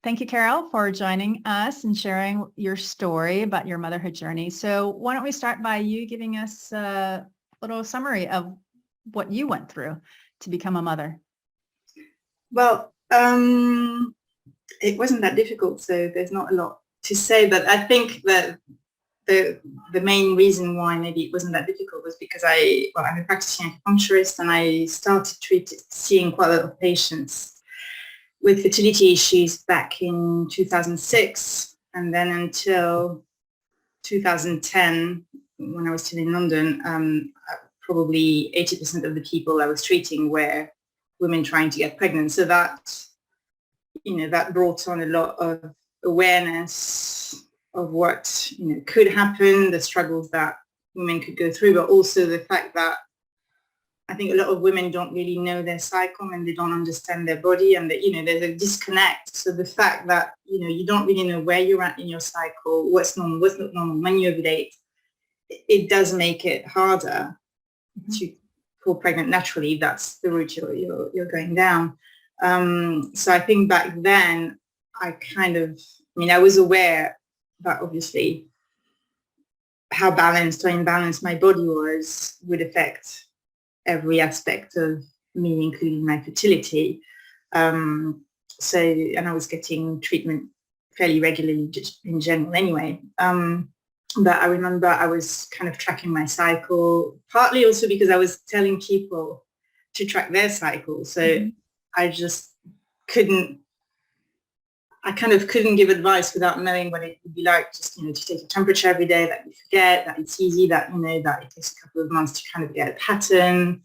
Thank you, Carol, for joining us and sharing your story about your motherhood journey. So why don't we start by you giving us a little summary of what you went through to become a mother? Well, it wasn't that difficult, so there's not a lot to say, but I think that the main reason why maybe it wasn't that difficult was because I'm a practicing acupuncturist, and I started seeing quite a lot of patients with fertility issues back in 2006, and then until 2010, when I was still in London, probably 80% of the people I was treating were women trying to get pregnant. So that brought on a lot of awareness of what could happen, the struggles that women could go through, but also the fact that I think a lot of women don't really know their cycle and they don't understand their body, and that there's a disconnect. So the fact that you don't really know where you're at in your cycle, what's normal, what's not normal, when you ovulate, it does make it harder to fall pregnant naturally. That's the route you're going down. So I think back then I was aware that obviously how balanced or imbalanced my body would affect every aspect of me, including my fertility. And I was getting treatment fairly regularly just in general anyway. But I remember I was kind of tracking my cycle, partly also because I was telling people to track their cycle. So I just couldn't give advice without knowing what it would be like, just, to take a temperature every day, that you forget, that it's easy, that, that it takes a couple of months to kind of get a pattern,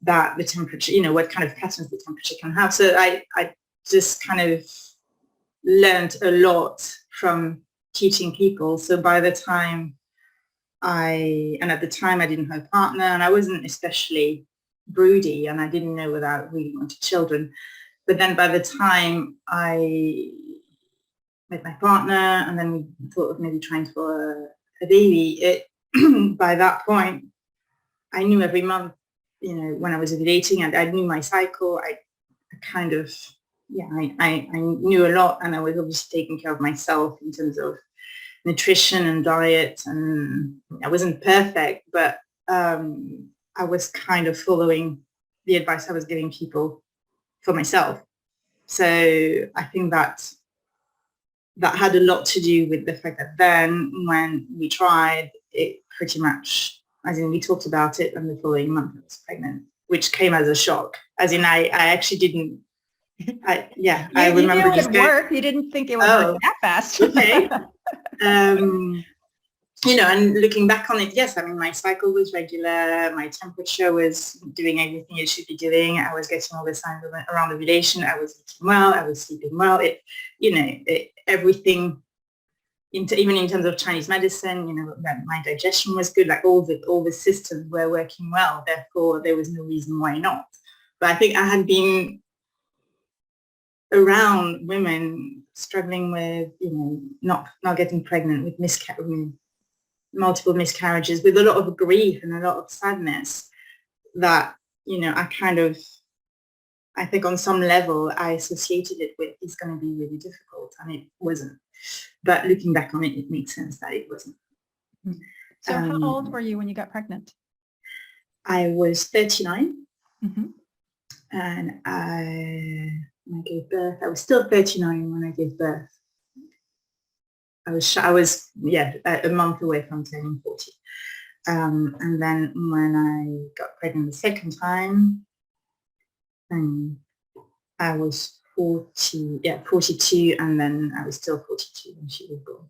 that the temperature, what kind of patterns the temperature can have. So I just kind of learned a lot from teaching people. So by the time at the time I didn't have a partner, and I wasn't especially broody, and I didn't know whether I really wanted children. But then by the time I met my partner, and then we thought of maybe trying for a baby, by that point, I knew every month, when I was ovulating, and I knew my cycle. I knew a lot, and I was obviously taking care of myself in terms of nutrition and diet, and I wasn't perfect, but I was kind of following the advice I was giving people for myself. So I think that had a lot to do with the fact that then when we tried, it pretty much, as in we talked about it, and the following month I was pregnant, which came as a shock. As in I actually didn't, I remember it would work. You didn't think it would work that fast. Okay. And looking back on it, yes, my cycle was regular. My temperature was doing everything it should be doing. I was getting all the signs around ovulation. I was eating well. I was sleeping well. Everything, even in terms of Chinese medicine, that my digestion was good. Like all the systems were working well. Therefore, there was no reason why not. But I think I had been around women struggling with, not getting pregnant, with multiple miscarriages, with a lot of grief and a lot of sadness, that I think on some level I associated it with, it's going to be really difficult, and it wasn't. But looking back on it, it makes sense that it wasn't. So how old were you when you got pregnant? I was 39, and when I gave birth, I was still 39 when I gave birth. I was a month away from turning 40. And then when I got pregnant the second time, I was 42, and then I was still 42 when she was born.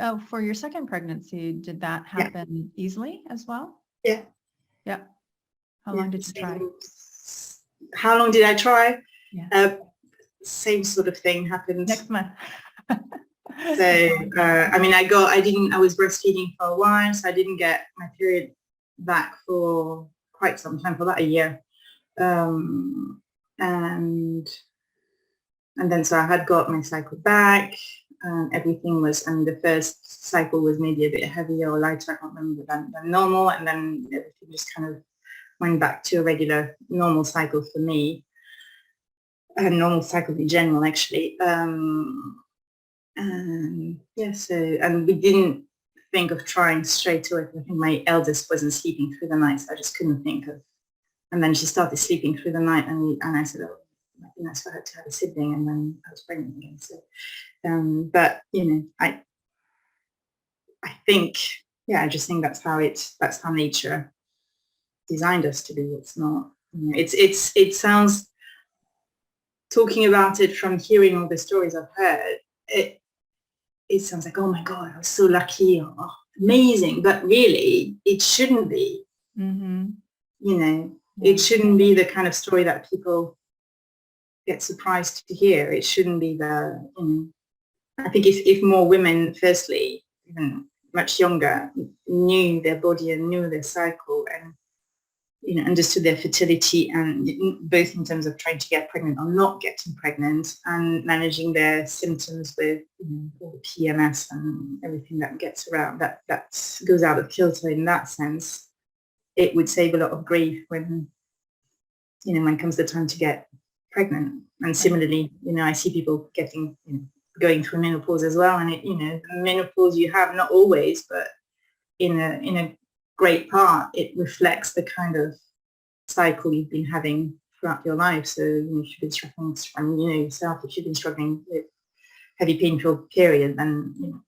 Oh, for your second pregnancy, did that happen easily as well? Yeah. Yeah. How long did you try? How long did I try? Yeah. Same sort of thing happened. Next month. So, I was breastfeeding for a while, so I didn't get my period back for quite some time, for about a year. And then so I had got my cycle back, everything was, and the first cycle was maybe a bit heavier or lighter, I can't remember, than normal, and then everything just kind of went back to a regular normal cycle for me. a normal cycle in general, actually. Yeah, so, and we didn't think of trying straight away. I think my eldest wasn't sleeping through the night, so I just couldn't think of. And then she started sleeping through the night, and I said, oh, I think that's for her to have a sibling, and then I was pregnant again. So, but I think, yeah, I just think that's how nature designed us to be. It's not, it sounds, talking about it from hearing all the stories I've heard, it sounds like, oh my God, I was so lucky, or oh, amazing. But really, it shouldn't be. Mm-hmm. It shouldn't be the kind of story that people get surprised to hear. It shouldn't be I think if more women, firstly, even much younger, knew their body and knew their cycle, and understood their fertility, and both in terms of trying to get pregnant or not getting pregnant, and managing their symptoms with all the PMS and everything that gets around, that goes out of kilter in that sense, it would save a lot of grief when comes the time to get pregnant. And similarly, I see people going through menopause as well, and menopause, you have, not always, but in a great part, it reflects the kind of cycle you've been having throughout your life. So if you've been struggling from yourself, if you've been struggling with heavy painful period, then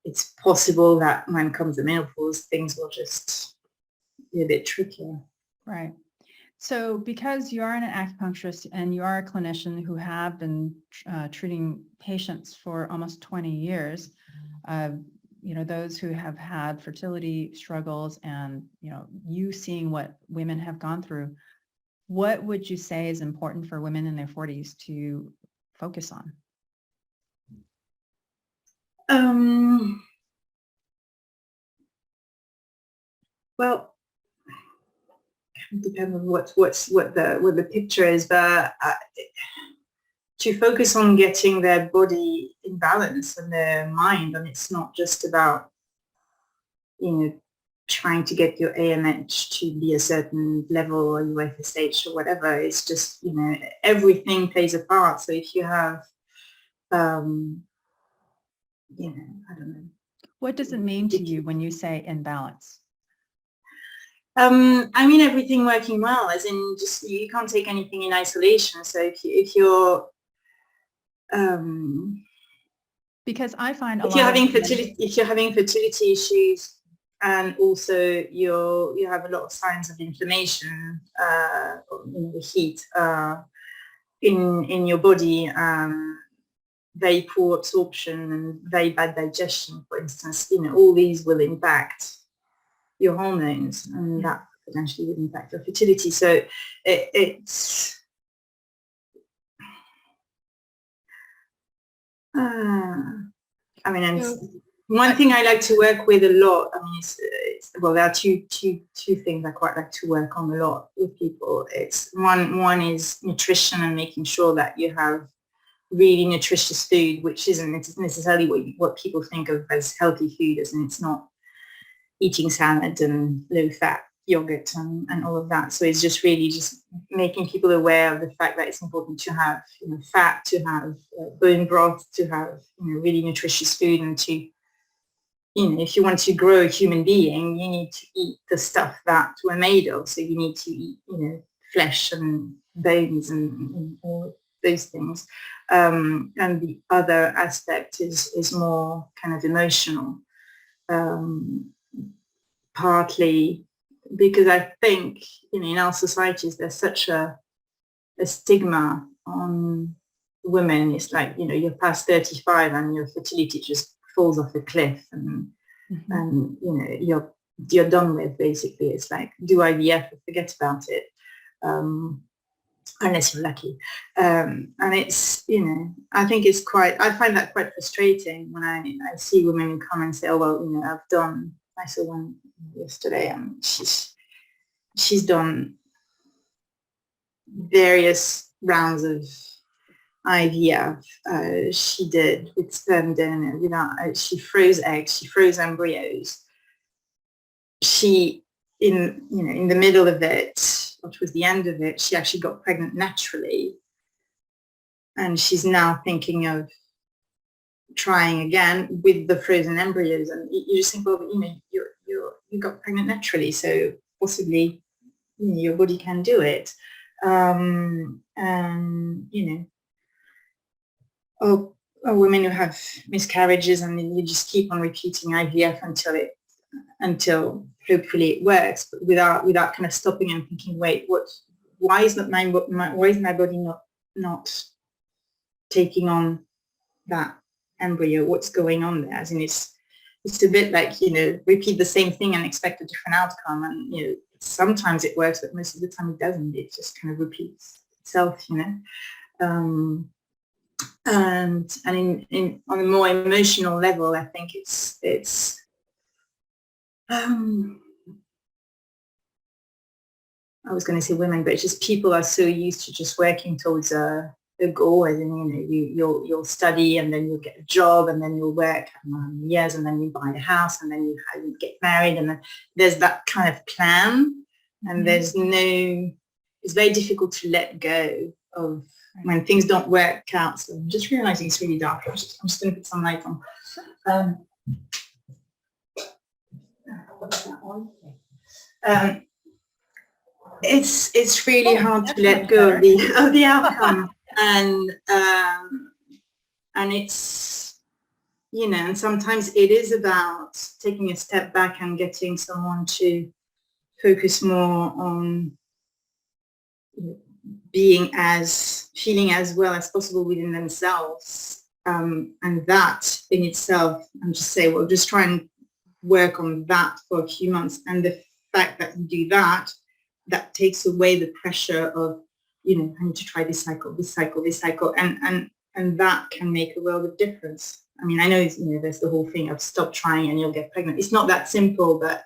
it's possible that when comes the menopause, things will just be a bit trickier. Right. So because you are an acupuncturist and you are a clinician who have been treating patients for almost 20 years, those who have had fertility struggles, and, you seeing what women have gone through, what would you say is important for women in their 40s to focus on? Well, it depends on what the picture is, but to focus on getting their body in balance and their mind, and it's not just about trying to get your AMH to be a certain level, or your FSH or whatever. It's just everything plays a part. So if you have I don't know. What does it mean to you when you say in balance? I mean everything working well, as in just you can't take anything in isolation. So if you're because I find if you're having fertility issues, and also you have a lot of signs of inflammation, the heat in your body, very poor absorption and very bad digestion, for instance, all these will impact your hormones, and that potentially would impact your fertility. So it's one thing I like to work with a lot. I mean, there are two things I quite like to work on a lot with people. It's one is nutrition, and making sure that you have really nutritious food, which isn't necessarily what people think of as healthy food, as in it's not eating salad and low-fat yogurt and all of that. So it's just really just making people aware of the fact that it's important to have fat, to have bone broth, to have really nutritious food, and to if you want to grow a human being, you need to eat the stuff that we're made of. So you need to eat flesh and bones and all those things. And the other aspect is more kind of emotional, partly because I think in our societies there's such a stigma on women. It's like you're past 35 and your fertility just falls off a cliff, and you're done with, basically. It's like, do IVF and forget about it, unless you're lucky. And it's I find that quite frustrating when I see women come and say, oh well, I saw one yesterday, and she's done various rounds of IVF. She did with sperm donor, she froze eggs, she froze embryos. She, in the middle of it, or towards the end of it, she actually got pregnant naturally. and she's now thinking of trying again with the frozen embryos, and you just think, well, you know, you got pregnant naturally, so possibly, you know, your body can do it. And you know, or women who have miscarriages, and then you just keep on repeating IVF until hopefully it works, but without kind of stopping and thinking, wait, why is my body not taking on that embryo? What's going on there? As in, it's a bit like, you know, repeat the same thing and expect a different outcome, and you know, sometimes it works, but most of the time it doesn't. It just kind of repeats itself, you know. And in on a more emotional level, I think it's I was going to say women, but it's just people are so used to just working towards a goal, as in, you know, you'll study, and then you'll get a job, and then you'll work years, and then you buy a house, and then you get married, and then there's that kind of plan, and there's no, it's very difficult to let go of when things don't work out. So I'm just realizing it's really dark. I'm just going to put some light on. What's that one? It's really hard to let go of the outcome, and it's, you know, and sometimes it is about taking a step back and getting someone to focus more on feeling as well as possible within themselves, and that in itself, and just say, well, just try and work on that for a few months, and the fact that you do that takes away the pressure of, you know, I need to try this cycle, and that can make a world of difference. I mean, I know, you know, there's the whole thing of stop trying and you'll get pregnant. It's not that simple, but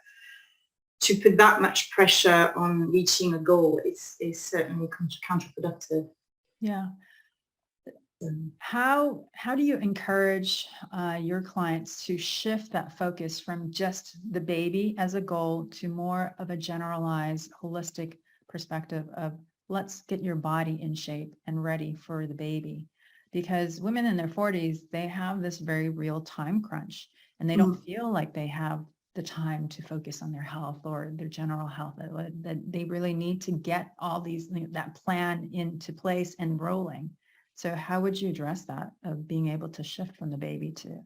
to put that much pressure on reaching a goal is certainly counterproductive. Yeah. How do you encourage your clients to shift that focus from just the baby as a goal to more of a generalized, holistic perspective of, let's get your body in shape and ready for the baby? Because women in their 40s, they have this very real time crunch, and they don't feel like they have the time to focus on their health or their general health, that they really need to get all these, that plan into place and rolling. So how would you address that, of being able to shift from the baby to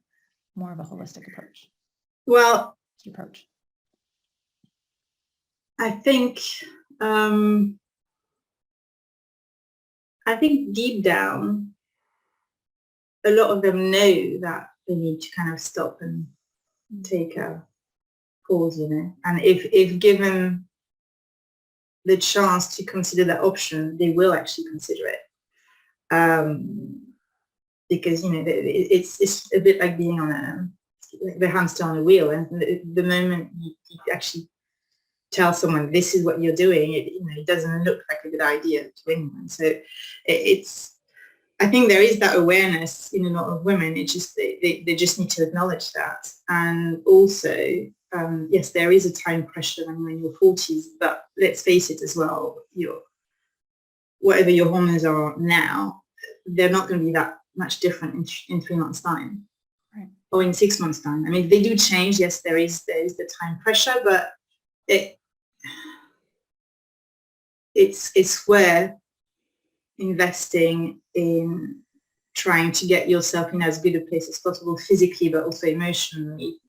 more of a holistic approach? Well, I think deep down, a lot of them know that they need to kind of stop and take a pause, you know, and if given the chance to consider that option, they will actually consider it. Because, you know, it's a bit like being on the hamster on a wheel, and the moment you actually tell someone this is what you're doing, it doesn't look like a good idea to anyone. So I think there is that awareness in a lot of women. It's just they just need to acknowledge that. And also, yes, there is a time pressure when you're in your 40s, but let's face it as well, whatever your hormones are now, they're not going to be that much different in 3 months' time, right, or in 6 months' time. I mean, they do change. Yes, there is the time pressure, but it's where investing in trying to get yourself in as good a place as possible physically, but also emotionally,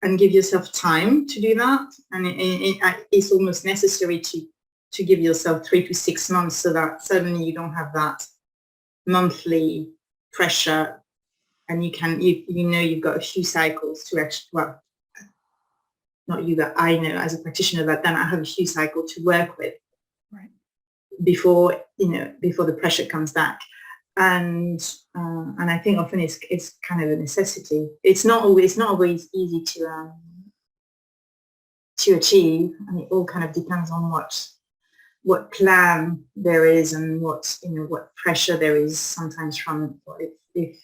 and give yourself time to do that. And it's almost necessary to give yourself 3 to 6 months, so that suddenly you don't have that monthly pressure, and you know you've got a few cycles to actually, well, not you, but I know as a practitioner that then I have a few cycles to work with, right, before the pressure comes back. And I think often it's kind of a necessity. It's not always easy to achieve, and it all kind of depends on what plan there is, and what pressure there is sometimes from, if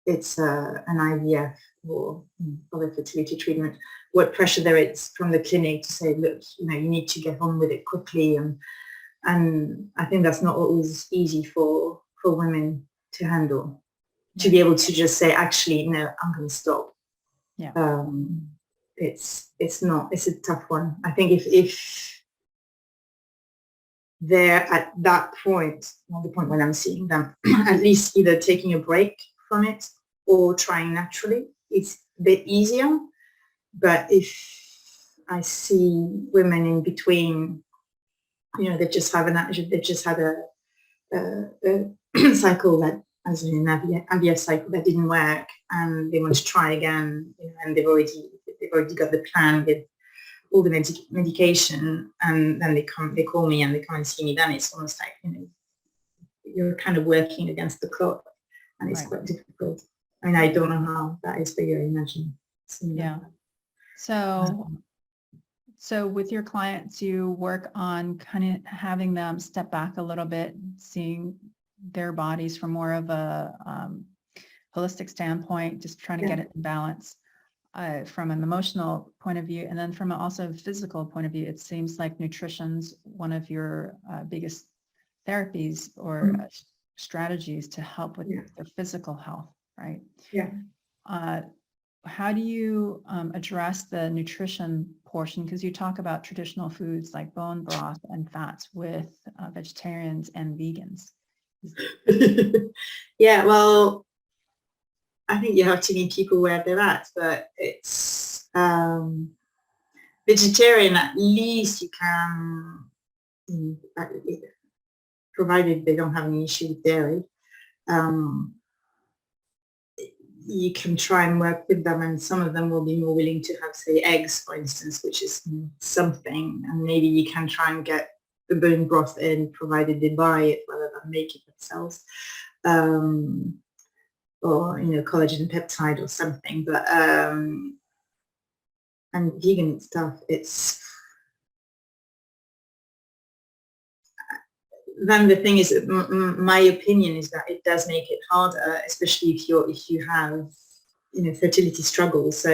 it's an IVF or other fertility treatment, what pressure there is from the clinic to say, look, you need to get on with it quickly, and And I think that's not always easy for women to handle, to be able to just say, actually, no, I'm going to stop. Yeah. It's a tough one. I think if they're at that point, well, the point when I'm seeing them, at least either taking a break from it or trying naturally, it's a bit easier. But if I see women in between, they just had a cycle that, as in an IVF cycle that didn't work, and they want to try again, and they've already got the plan with all the medication, and then they call me and they come and see me. Then it's almost like you're kind of working against the clock, and it's quite difficult. I mean, I don't know how that is for you. I imagine. Yeah. So with your clients, you work on kind of having them step back a little bit, seeing their bodies from more of a holistic standpoint, just trying to get it in balance from an emotional point of view. And then from also a physical point of view, it seems like nutrition's one of your biggest therapies or strategies to help with their physical health, right? Yeah. How do you address the nutrition portion? Because you talk about traditional foods like bone broth and fats with vegetarians and vegans. Yeah, well, I think you have to meet people where they're at, but it's vegetarian. At least you can, provided they don't have any issue with dairy. You can try and work with them, and some of them will be more willing to have, say, eggs, for instance, which is something, and maybe you can try and get the bone broth in, provided they buy it rather than make it themselves, or collagen peptide or something. But and vegan stuff, then the thing is, my opinion is that it does make it harder, especially if you have fertility struggles. So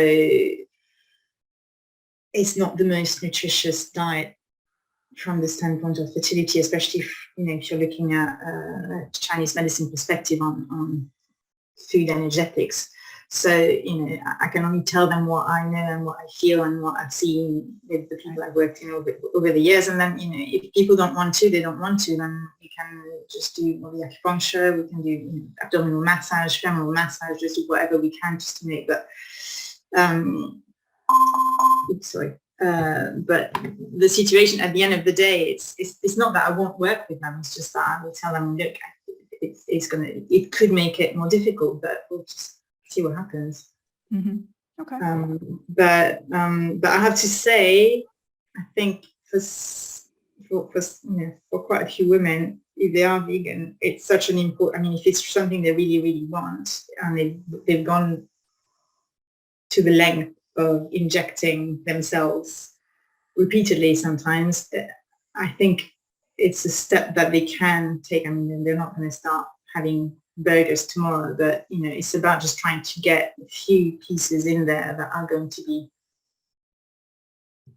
it's not the most nutritious diet from the standpoint of fertility, especially if you're looking at a Chinese medicine perspective on food energetics. So I can only tell them what I know and what I feel and what I've seen with the people I've worked in over the years. And then if people don't want to, they don't want to. Then we can just do the acupuncture. We can do abdominal massage, femoral massage, just do whatever we can just to make. But but the situation at the end of the day, it's not that I won't work with them. It's just that I will tell them, look, it could make it more difficult, but we'll just see what happens. Mm-hmm. Okay. But I have to say, I think for quite a few women, if they are vegan, it's such an important. I mean, if it's something they really, really want, and they've gone to the length of injecting themselves repeatedly, sometimes, I think it's a step that they can take. I mean, they're not going to start having burgers tomorrow, but it's about just trying to get a few pieces in there that are going to be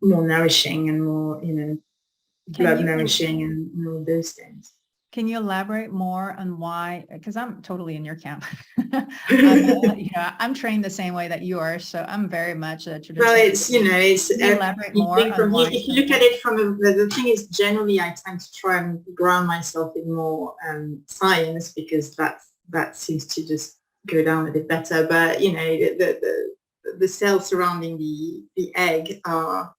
more nourishing and more blood nourishing and all those things. Can you elaborate more on why? Because I'm totally in your camp. I'm trained the same way that you are, so I'm very much a traditional. Well, it's Can you elaborate more on why? If you look at it from the thing is, generally I tend to try and ground myself in more science, because that seems to just go down a bit better. But the cells surrounding the egg are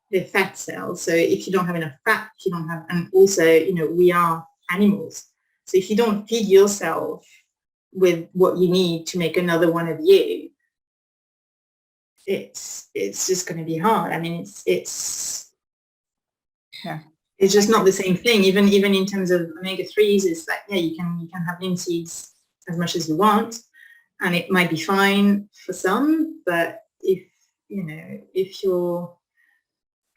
the fat cells. So if you don't have enough fat, if you don't have, and also we are animals. So if you don't feed yourself with what you need to make another one of you, it's just going to be hard. I mean, it's just not the same thing. Even in terms of omega-3s, it's like, you can have linseeds as much as you want, and it might be fine for some. But if you're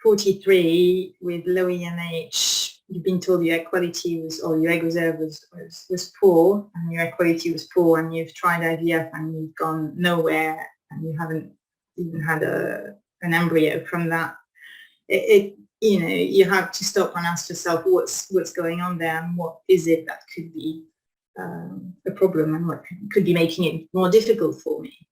43 with low ENH, you've been told your egg quality or your egg reserve was poor, and your egg quality was poor, and you've tried IVF and you've gone nowhere, and you haven't even had an embryo from that, you have to stop and ask yourself what's going on there, and what is it that could be a problem, and what could be making it more difficult for me.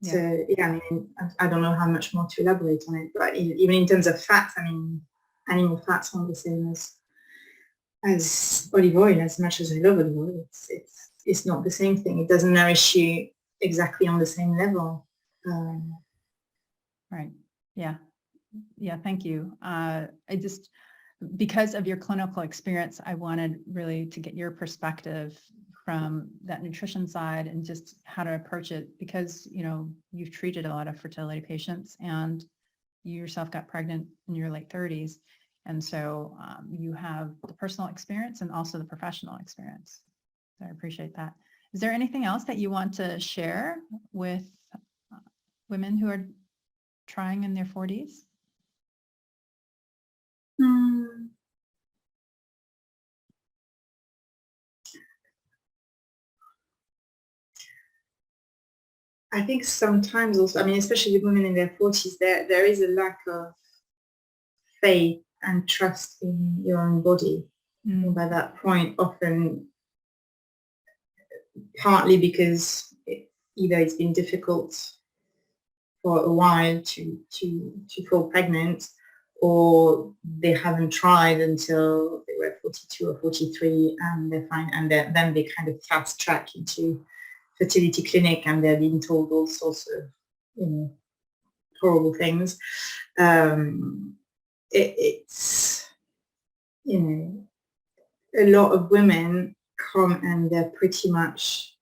So yeah, I mean, I don't know how much more to elaborate on it, but even in terms of fats, I mean, animal fats aren't the same as olive oil. As much as I love olive oil, it's not the same thing. It doesn't nourish you exactly on the same level. Right. Yeah. Thank you. Because of your clinical experience, I wanted really to get your perspective from that nutrition side and just how to approach it, because, you've treated a lot of fertility patients and you yourself got pregnant in your late 30s. And so you have the personal experience and also the professional experience. So I appreciate that. Is there anything else that you want to share with women who are trying in their 40s? I think sometimes also, I mean, especially with women in their 40s, there is a lack of faith and trust in your own body. And by that point, often partly because either it's been difficult for a while to fall pregnant, or they haven't tried until they were 42 or 43 and they're fine, and then they kind of fast track into fertility clinic and they're being told all sorts of horrible things. It's a lot of women come and they're pretty much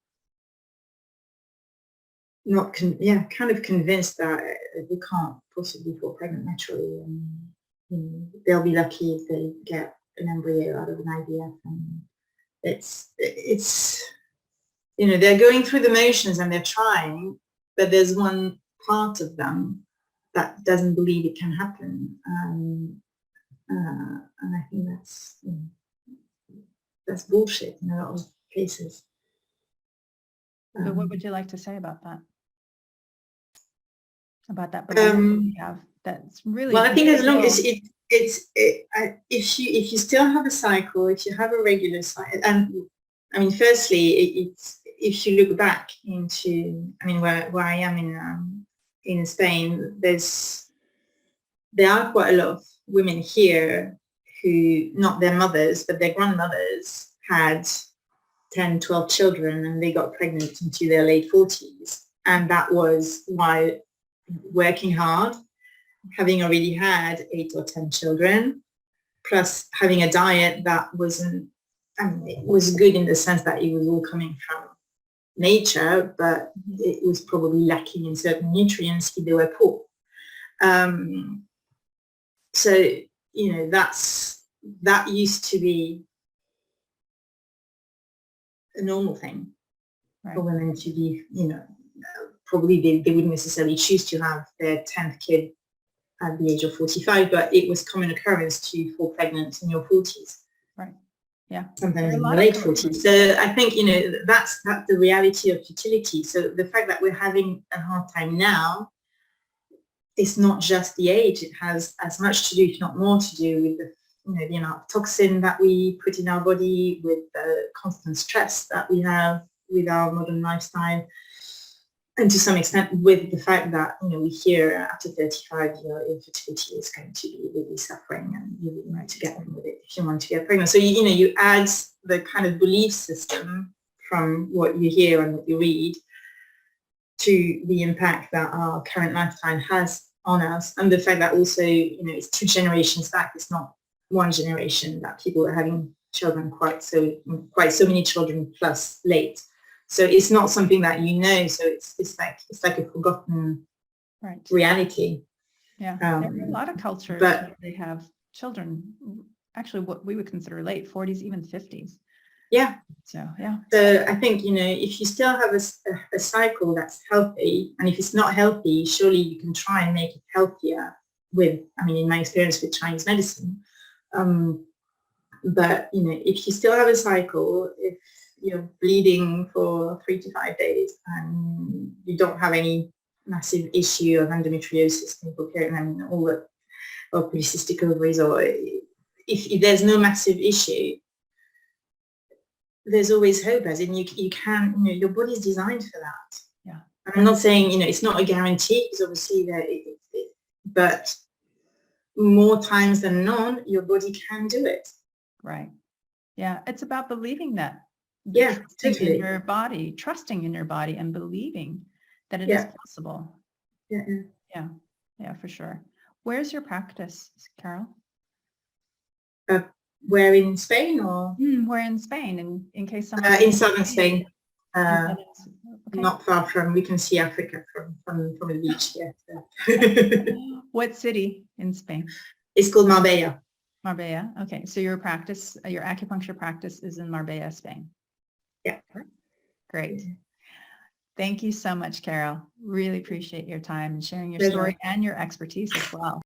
not kind of convinced that they can't possibly fall pregnant naturally, and they'll be lucky if they get an embryo out of an IVF. And it's they're going through the motions and they're trying, but there's one part of them that doesn't believe it can happen, and I think that's bullshit in a lot of cases. So what would you like to say about that? About that belief that you have? That's really well. I think as long as if you still have a cycle, if you have a regular cycle, and I mean, firstly, if you look back into, I mean, where I am in Spain, there are quite a lot of women here who, not their mothers, but their grandmothers had 10, 12 children and they got pregnant into their late 40s. And that was while working hard, having already had 8 or 10 children, plus having a diet that wasn't, I mean, it was good in the sense that it was all coming from nature, but it was probably lacking in certain nutrients if they were poor. So, that used to be a normal thing for women to be, probably they wouldn't necessarily choose to have their 10th kid at the age of 45, but it was common occurrence to fall pregnant in your 40s. Right. Yeah. Sometimes in the late 40s. So I think, that's the reality of fertility. So the fact that we're having a hard time now, it's not just the age. It has as much to do, if not more, to do with the amount of toxin that we put in our body, with the constant stress that we have with our modern lifestyle, and to some extent with the fact that we hear after 35 your infertility is going to be really suffering, and you really need to get on with it if you want to get pregnant. So you add the kind of belief system from what you hear and what you read to the impact that our current lifestyle has on us, and the fact that also it's 2 generations back. It's not one generation that people are having children quite so many children plus late. So it's not something that so it's like a forgotten reality. Yeah, there are a lot of cultures that they have children, actually what we would consider late 40s, even 50s. Yeah. So yeah. So I think if you still have a cycle that's healthy, and if it's not healthy, surely you can try and make it healthier with, I mean, in my experience with Chinese medicine. But if you still have a cycle, if you're bleeding for 3 to 5 days and you don't have any massive issue of endometriosis, I mean, all the or polycystic ovaries, or if there's no massive issue, there's always hope. As in, you can, your body's designed for that. Yeah. I'm not saying, it's not a guarantee, because obviously but more times than none, your body can do it. Right. Yeah. It's about believing that. Yeah, Trusting totally. in your body, trusting in your body, and believing that it is possible. Yeah. Yeah. Yeah, for sure. Where's your practice, Carol? Where, in Spain, or? We're in Spain, in case someone... in southern Spain. Okay. Not far from, we can see Africa from the beach here. So. What city in Spain? It's called Marbella. Marbella. Okay. So your practice, your acupuncture practice is in Marbella, Spain. Yeah. Great. Thank you so much, Carol. Really appreciate your time and sharing your Pleasure. story and your expertise as well.